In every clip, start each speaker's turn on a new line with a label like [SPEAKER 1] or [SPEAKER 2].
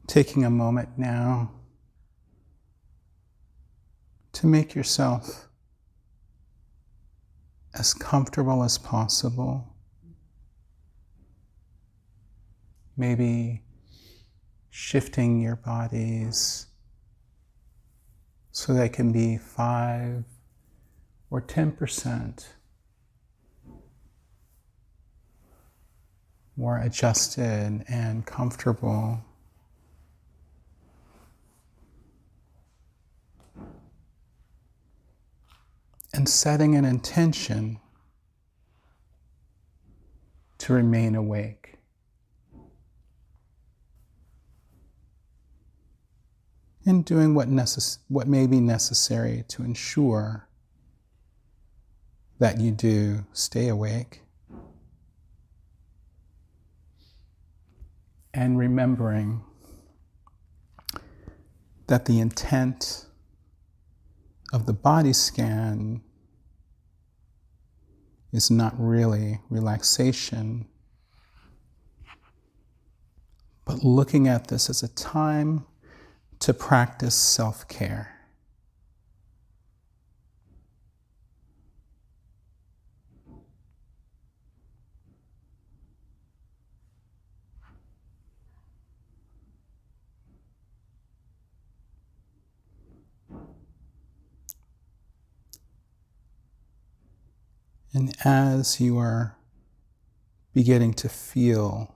[SPEAKER 1] Taking a moment now to make yourself as comfortable as possible. Maybe shifting your bodies so they can be 5 or 10% more adjusted and comfortable. And setting an intention to remain awake. And doing what may be necessary to ensure that you do stay awake. And remembering that the intent of the body scan is not really relaxation, but looking at this as a time to practice self-care. And as you are beginning to feel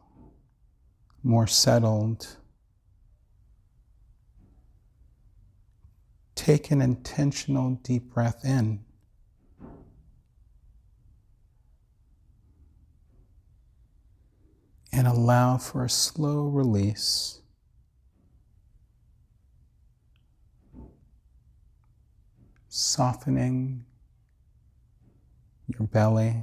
[SPEAKER 1] more settled, take an intentional deep breath in. And allow for a slow release. Softening your belly,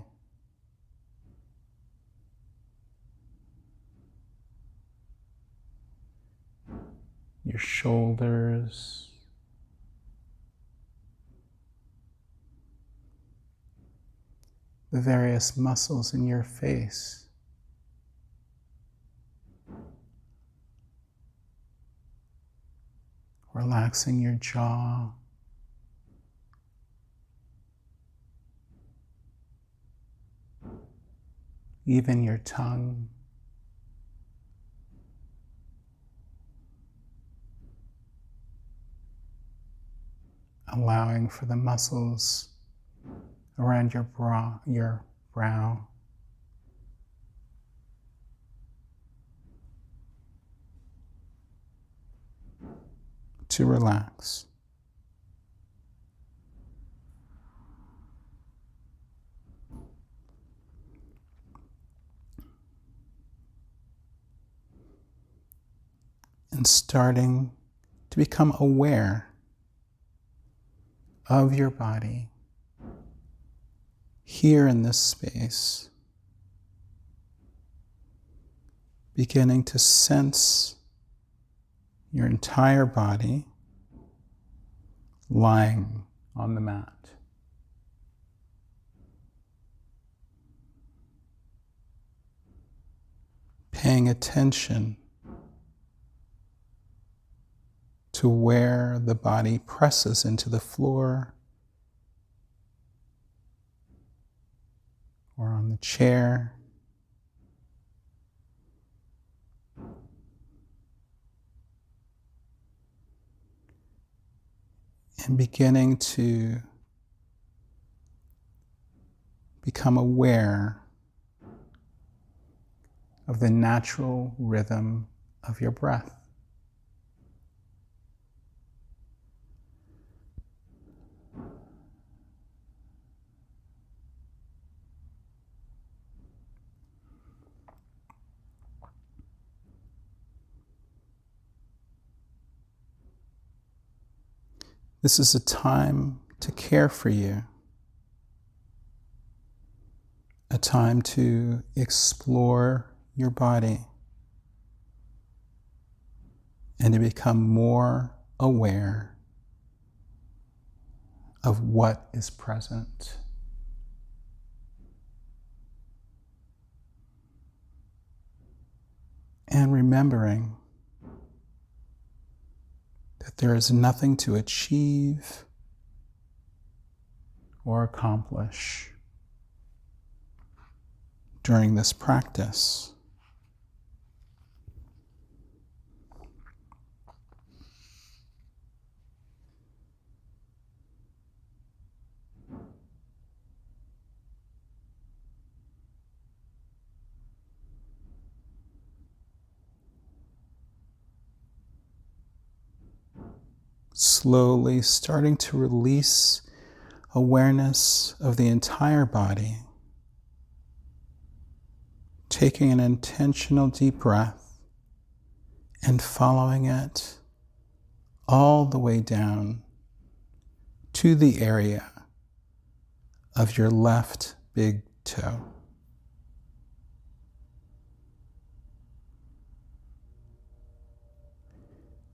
[SPEAKER 1] your shoulders, the various muscles in your face, relaxing your jaw, even your tongue. Allowing for the muscles around your brow. To relax. And starting to become aware of your body here in this space. Beginning to sense your entire body lying on the mat. Paying attention to where the body presses into the floor or on the chair. And beginning to become aware of the natural rhythm of your breath. This is a time to care for you, a time to explore your body and to become more aware of what is present. And remembering that there is nothing to achieve or accomplish during this practice. Slowly starting to release awareness of the entire body, taking an intentional deep breath and following it all the way down to the area of your left big toe.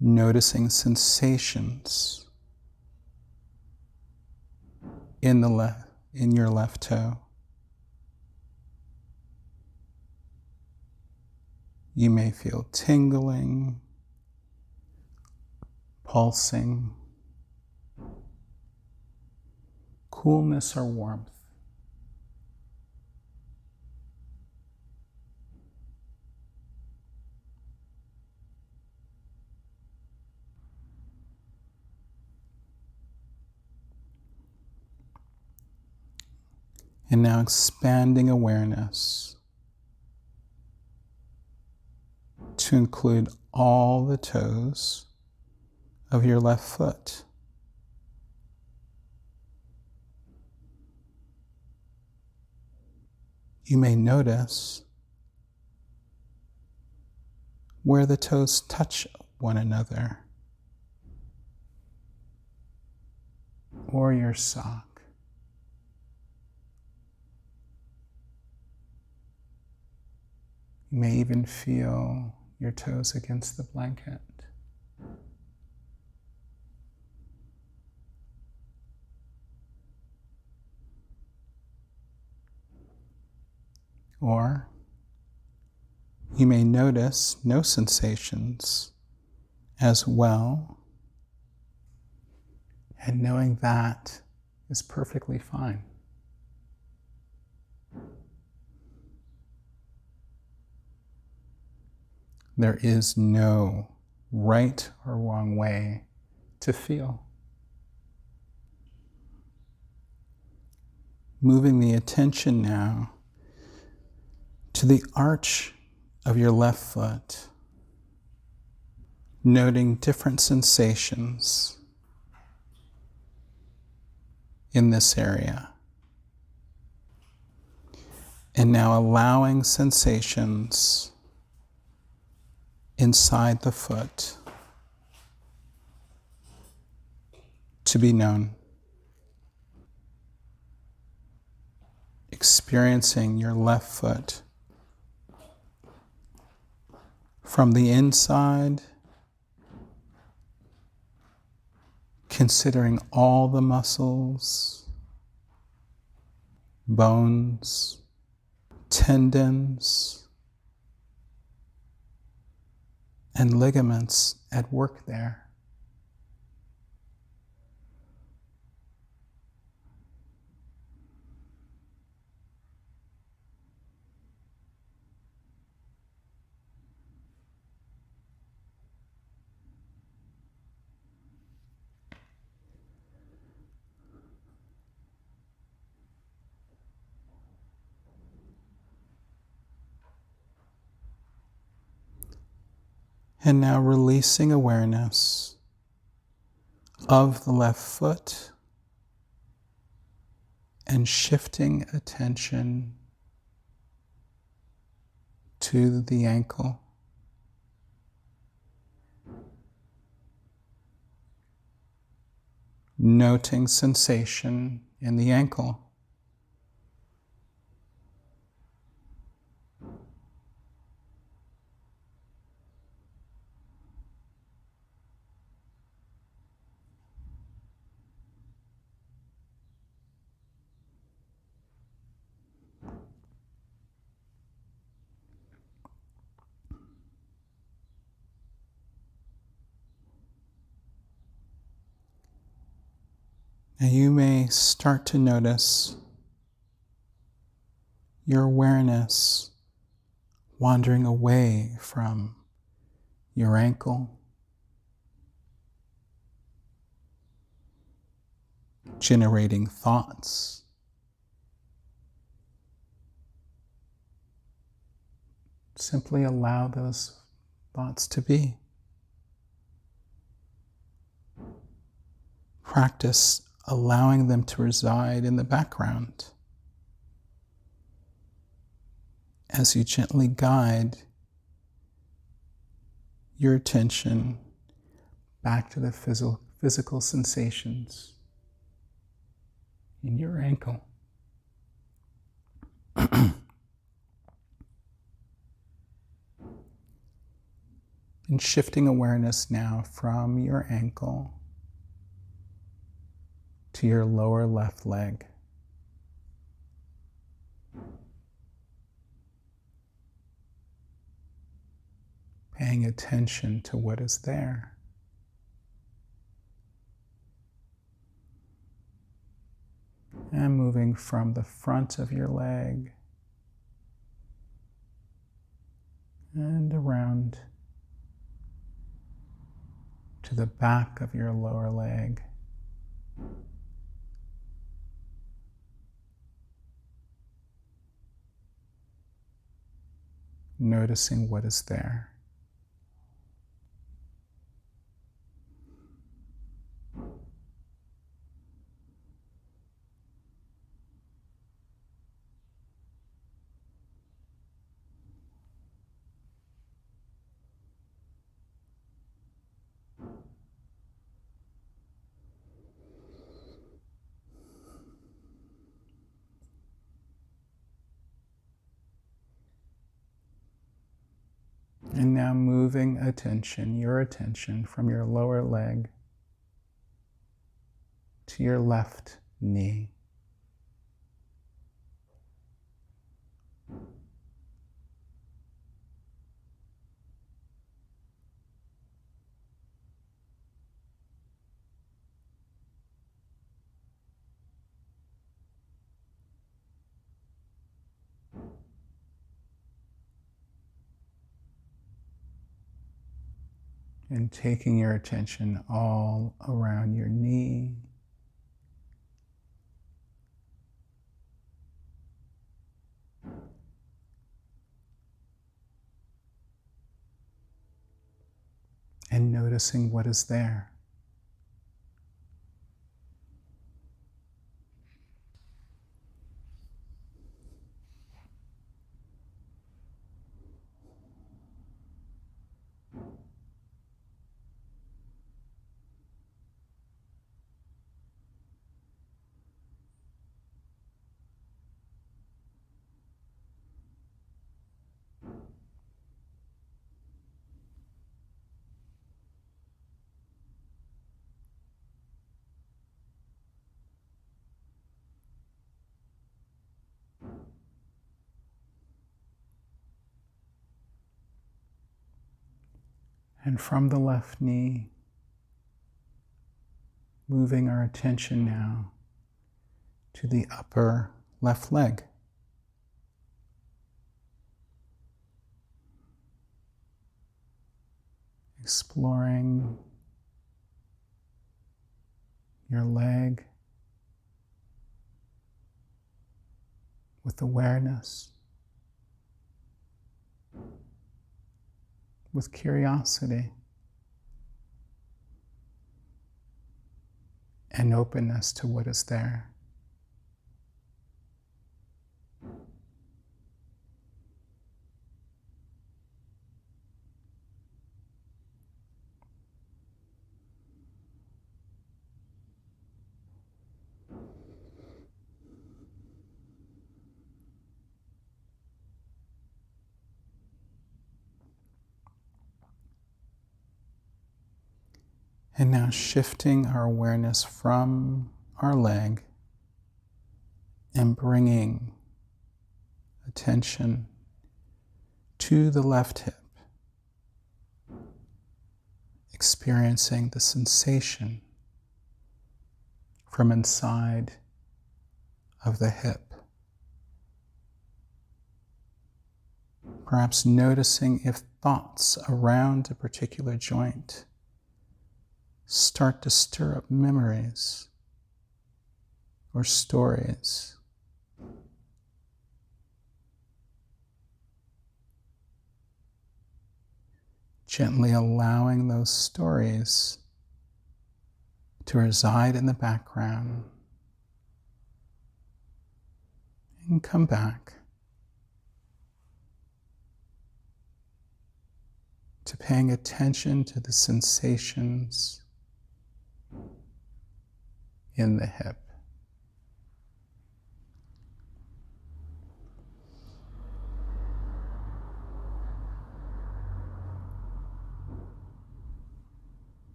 [SPEAKER 1] Noticing sensations in your left toe. You may feel tingling, pulsing, coolness or warmth. And now expanding awareness to include all the toes of your left foot. You may notice where the toes touch one another or your sock. You may even feel your toes against the blanket. Or you may notice no sensations as well, and knowing that is perfectly fine. There is no right or wrong way to feel. Moving the attention now to the arch of your left foot, noting different sensations in this area. And now allowing sensations inside the foot to be known. Experiencing your left foot from the inside, considering all the muscles, bones, tendons, and ligaments at work there. And now releasing awareness of the left foot and shifting attention to the ankle. Noting sensation in the ankle. Now you may start to notice your awareness wandering away from your ankle, generating thoughts. Simply allow those thoughts to be. Practice allowing them to reside in the background as you gently guide your attention back to the physical sensations in your ankle. And shifting awareness now from your ankle to your lower left leg. Paying attention to what is there. And moving from the front of your leg and around to the back of your lower leg. Noticing what is there. And now moving your attention from your lower leg to your left knee. And taking your attention all around your knee. And noticing what is there. And from the left knee, moving our attention now to the upper left leg. Exploring your leg with awareness, with curiosity, and openness to what is there. And now shifting our awareness from our leg and bringing attention to the left hip, experiencing the sensation from inside of the hip. Perhaps noticing if thoughts around a particular joint start to stir up memories or stories. Gently allowing those stories to reside in the background and come back to paying attention to the sensations in the hip.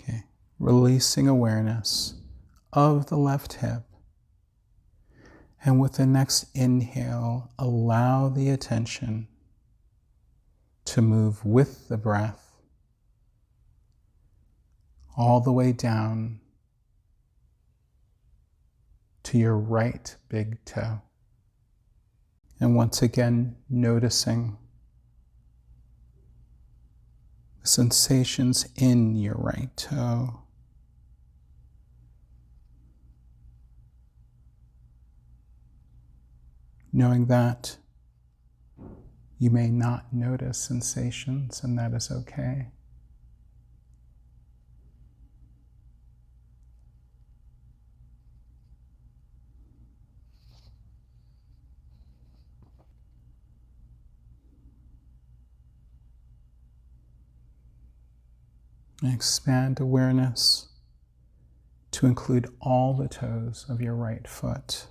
[SPEAKER 1] Okay, releasing awareness of the left hip. And with the next inhale, allow the attention to move with the breath all the way down to your right big toe. And once again, noticing the sensations in your right toe. Knowing that you may not notice sensations, and that is okay. And expand awareness to include all the toes of your right foot.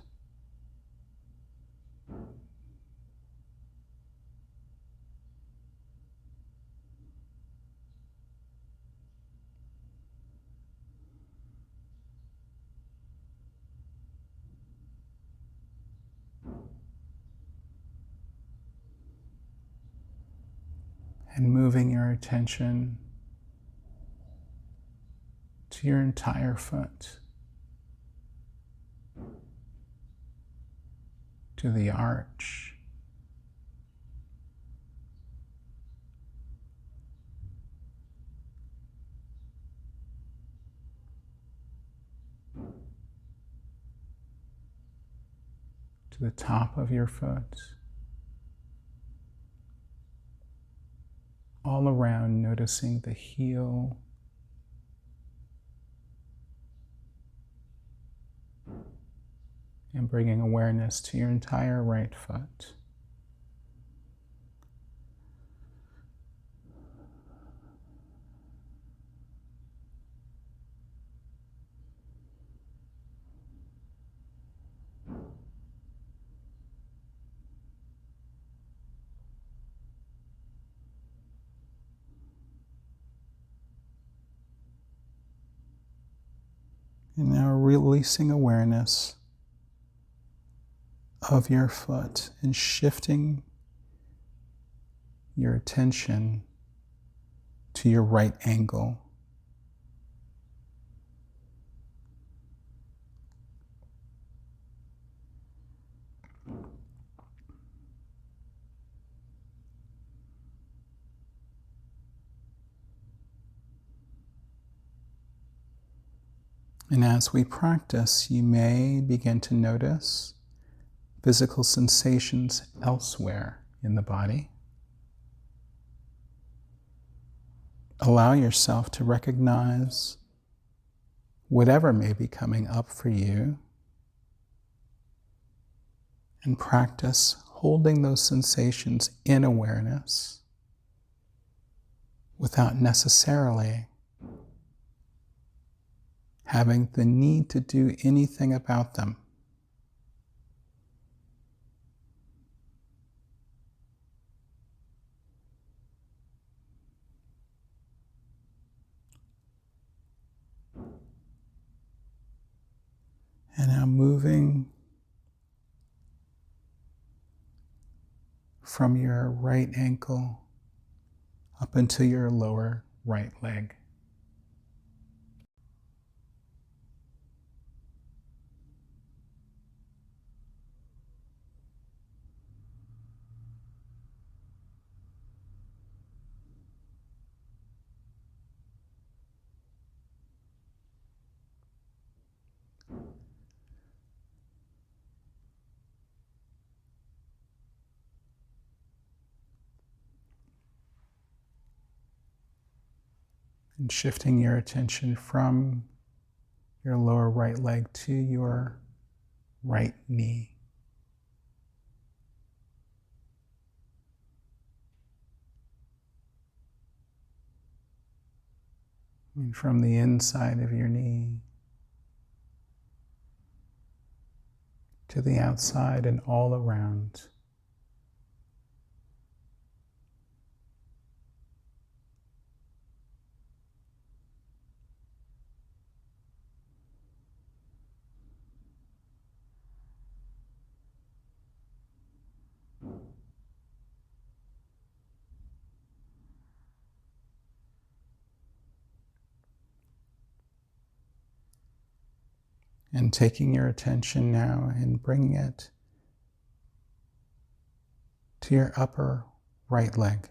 [SPEAKER 1] And moving your attention to your entire foot, to the arch, to the top of your foot, all around, noticing the heel, and bringing awareness to your entire right foot. And now releasing awareness of your foot and shifting your attention to your right ankle. And as we practice, you may begin to notice physical sensations elsewhere in the body. Allow yourself to recognize whatever may be coming up for you, and practice holding those sensations in awareness without necessarily having the need to do anything about them. moving from your right ankle up into your lower right leg. And shifting your attention from your lower right leg to your right knee. And from the inside of your knee to the outside and all around. And taking your attention now and bringing it to your upper right leg.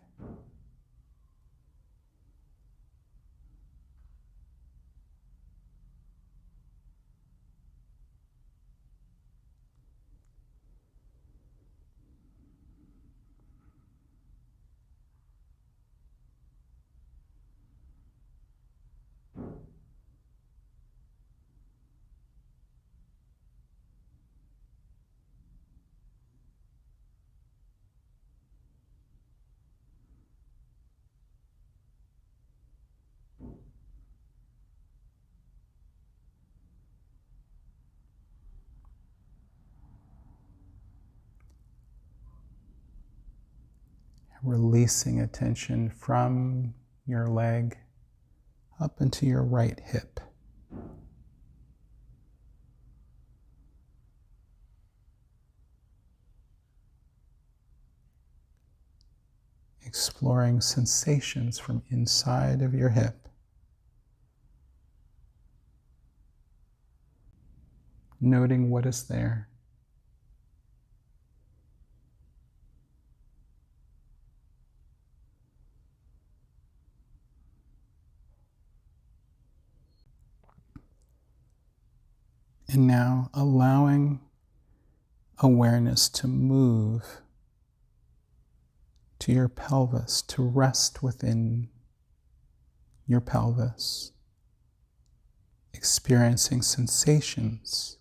[SPEAKER 1] Releasing attention from your leg up into your right hip. Exploring sensations from inside of your hip. Noting what is there. And now allowing awareness to move to your pelvis, to rest within your pelvis, experiencing sensations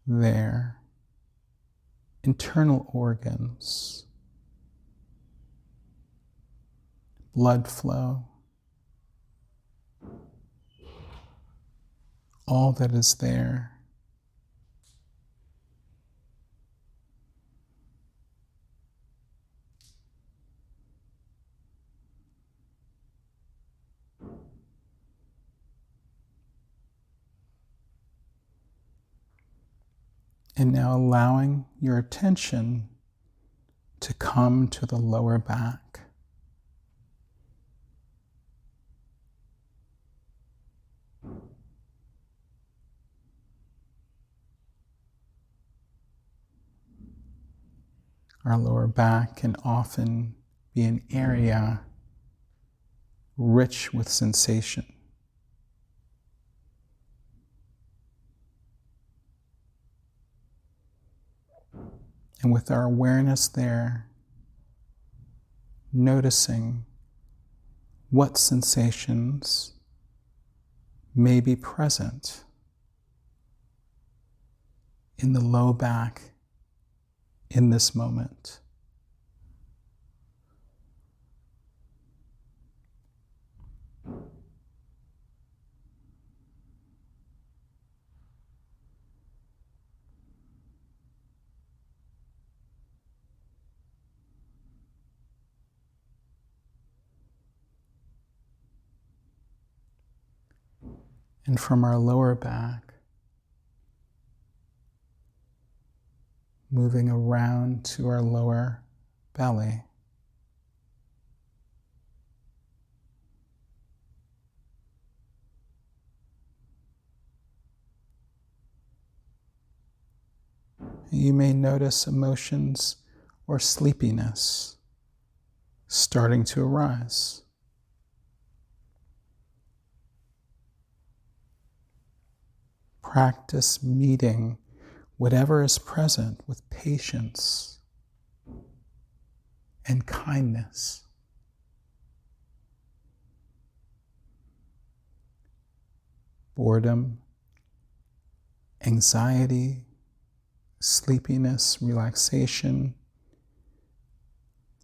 [SPEAKER 1] there, internal organs, blood flow, all that is there. And now allowing your attention to come to the lower back. Our lower back can often be an area rich with sensation. And with our awareness there, noticing what sensations may be present in the low back in this moment. And from our lower back, moving around to our lower belly. You may notice emotions or sleepiness starting to arise. Practice meeting whatever is present with patience and kindness. Boredom, anxiety, sleepiness, relaxation,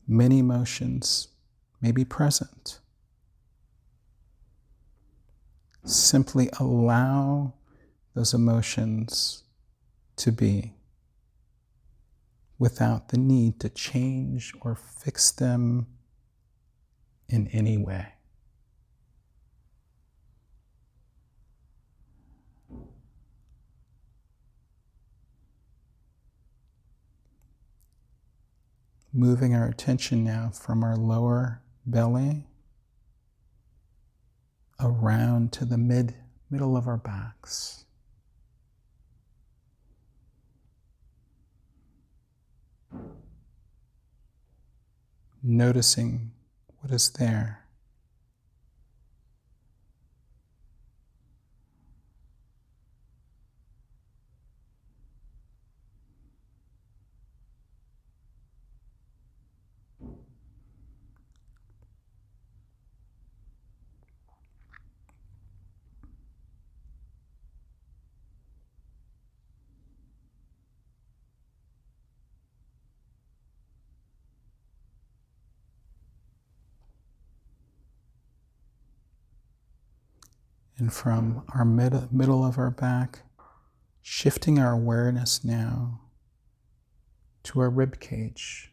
[SPEAKER 1] many emotions may be present. Simply allow those emotions to be without the need to change or fix them in any way. Moving our attention now from our lower belly around to the middle of our backs. Noticing what is there. And from our middle of our back, shifting our awareness now to our rib cage.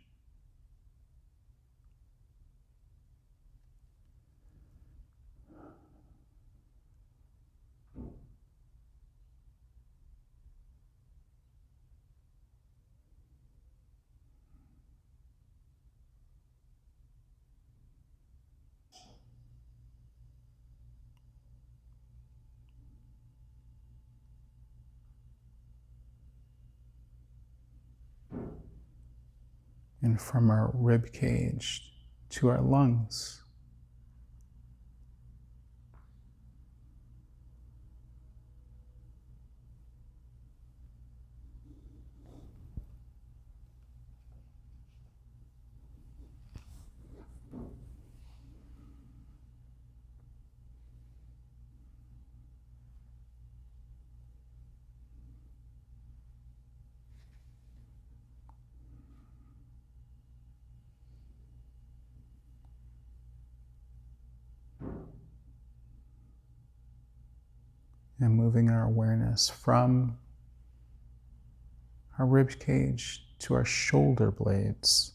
[SPEAKER 1] And from our rib cage to our lungs. And moving our awareness from our rib cage to our shoulder blades.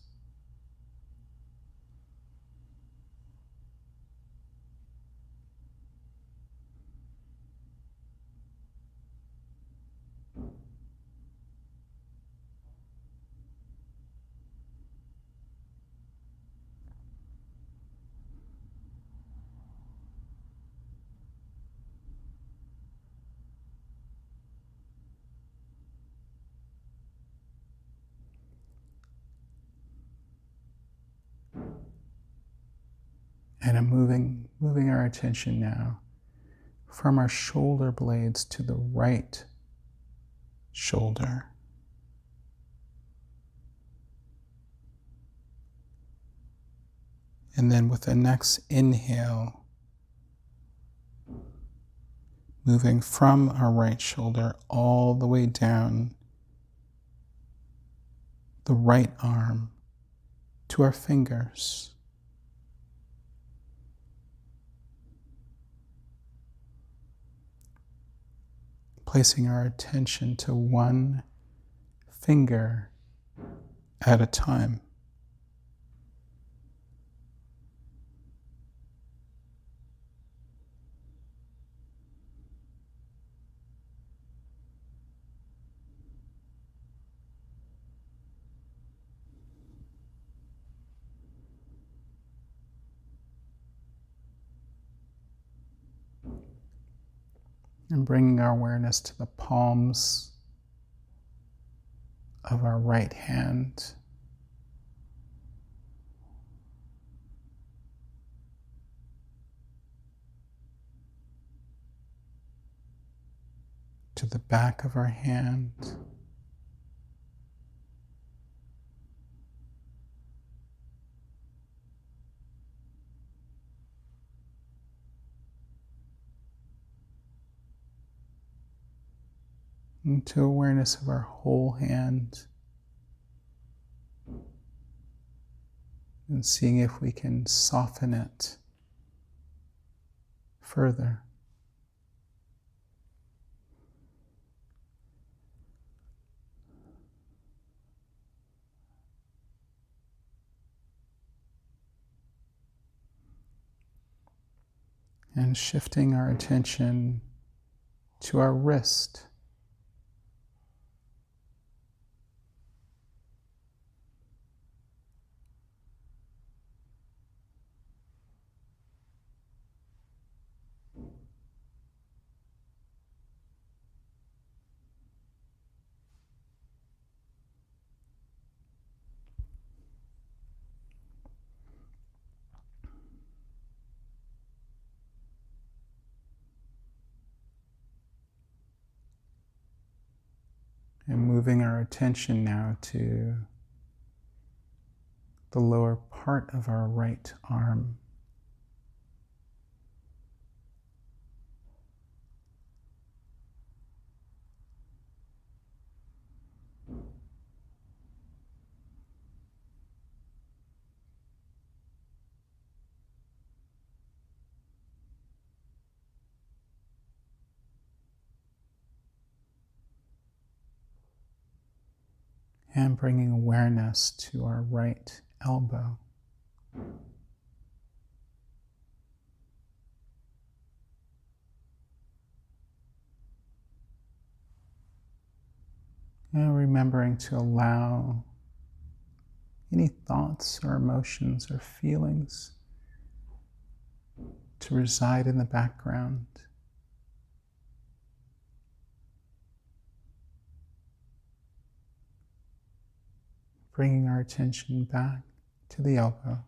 [SPEAKER 1] And I'm moving our attention now from our shoulder blades to the right shoulder. And then with the next inhale, moving from our right shoulder all the way down the right arm to our fingers. Placing our attention to one finger at a time. And bringing our awareness to the palms of our right hand. To the back of our hand. Into awareness of our whole hand. And seeing if we can soften it further. And shifting our attention to our wrist. And moving our attention now to the lower part of our right arm. And bringing awareness to our right elbow. And remembering to allow any thoughts or emotions or feelings to reside in the background. Bringing our attention back to the elbow.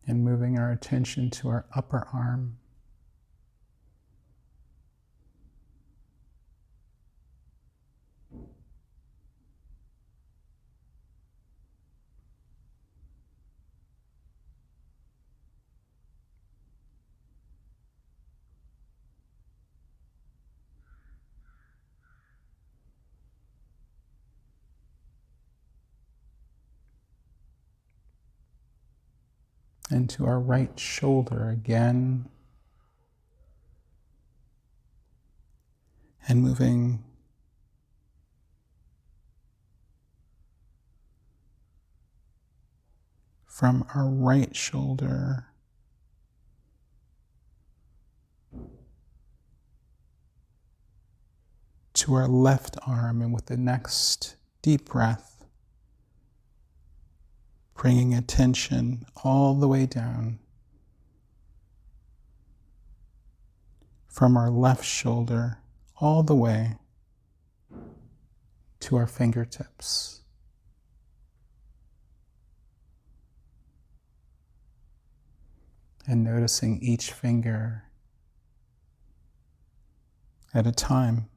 [SPEAKER 1] And moving our attention to our upper arm. And to our right shoulder again. And moving from our right shoulder to our left arm, and with the next deep breath, bringing attention all the way down from our left shoulder all the way to our fingertips. And noticing each finger at a time.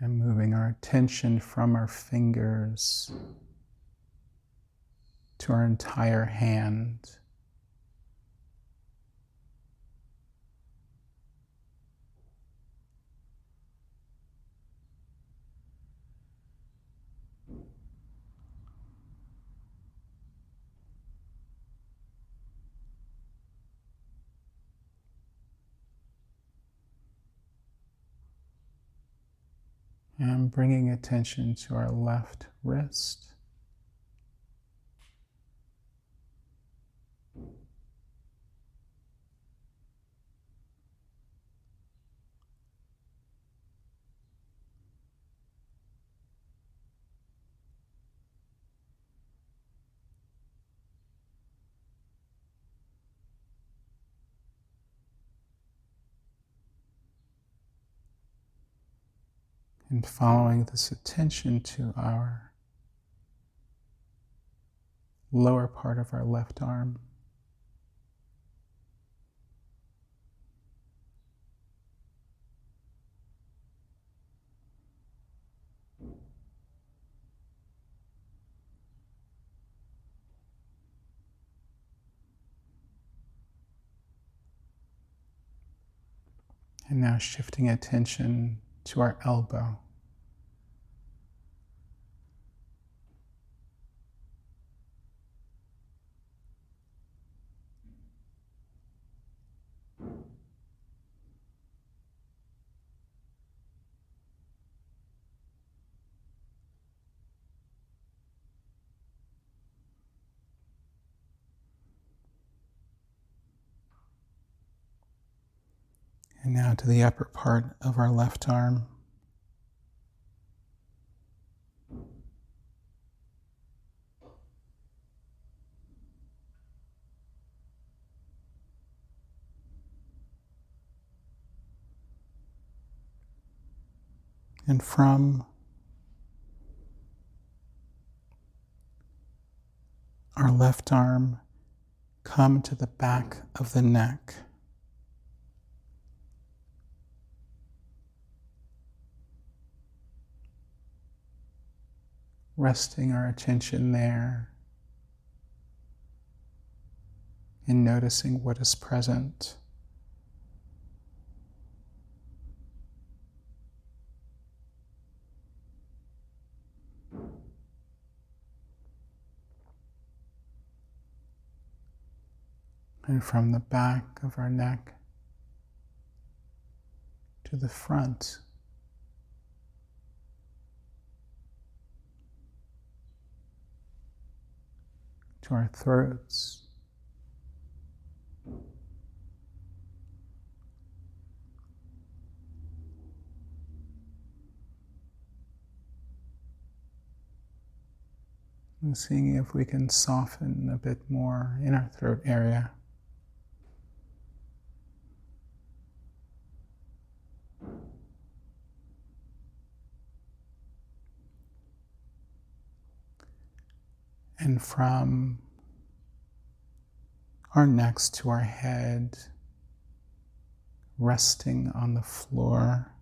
[SPEAKER 1] And moving our attention from our fingers to our entire hand. And bringing attention to our left wrist. And following this attention to our lower part of our left arm. And now shifting attention to our elbow. And now to the upper part of our left arm. And from our left arm, come to the back of the neck. Resting our attention there and noticing what is present. And from the back of our neck to the front, to our throats, and seeing if we can soften a bit more in our throat area. And from our necks to our head, resting on the floor.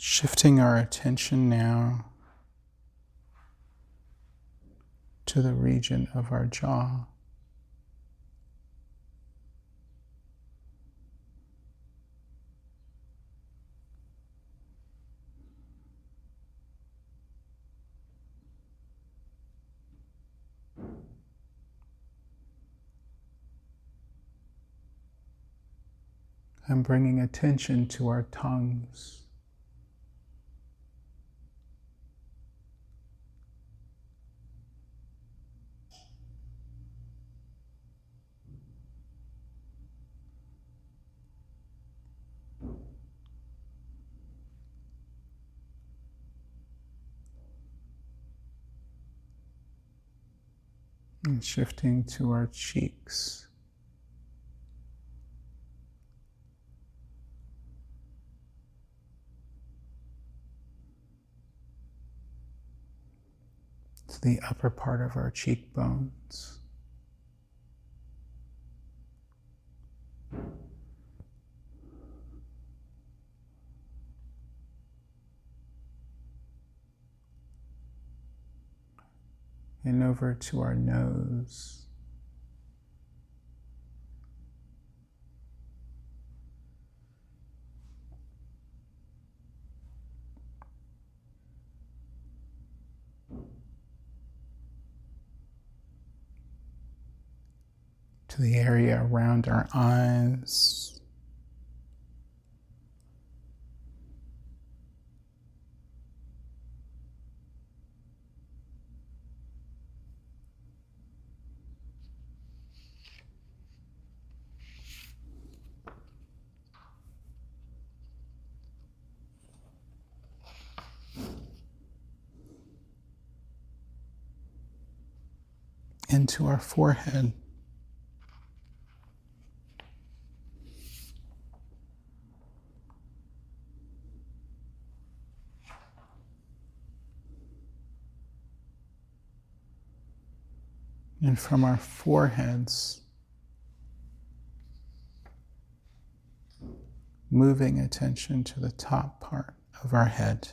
[SPEAKER 1] Shifting our attention now to the region of our jaw. And bringing attention to our tongues. And shifting to our cheeks. To the upper part of our cheekbones. and over to our nose. To the area around our eyes. Into our forehead. And from our foreheads, moving attention to the top part of our head.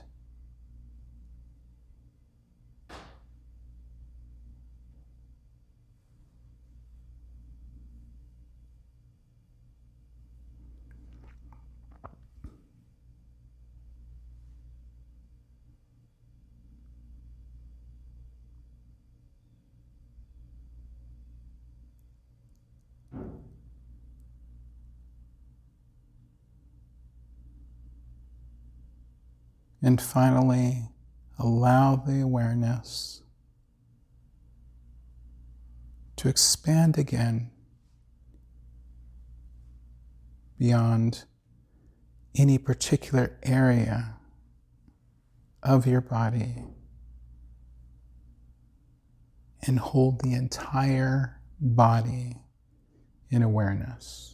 [SPEAKER 1] And finally, allow the awareness to expand again beyond any particular area of your body and hold the entire body in awareness.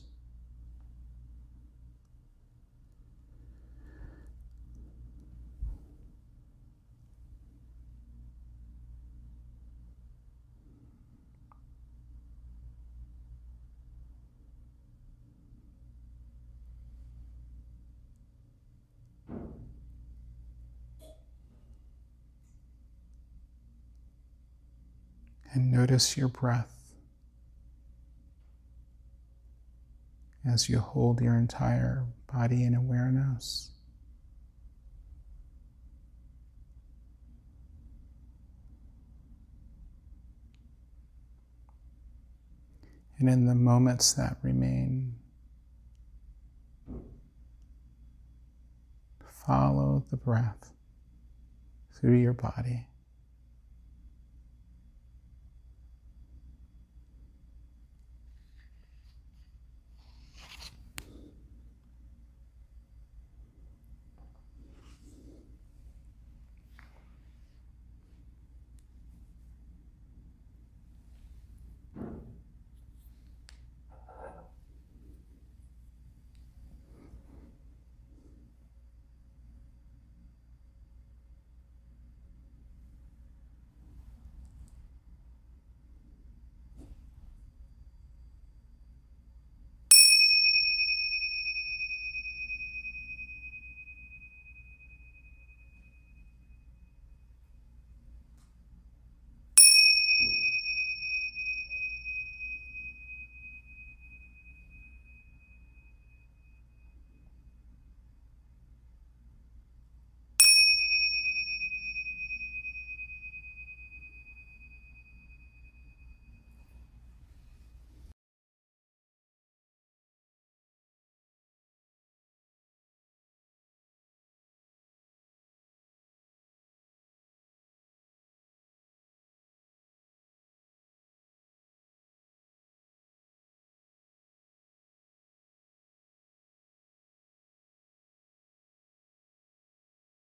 [SPEAKER 1] And notice your breath as you hold your entire body in awareness. And in the moments that remain, follow the breath through your body.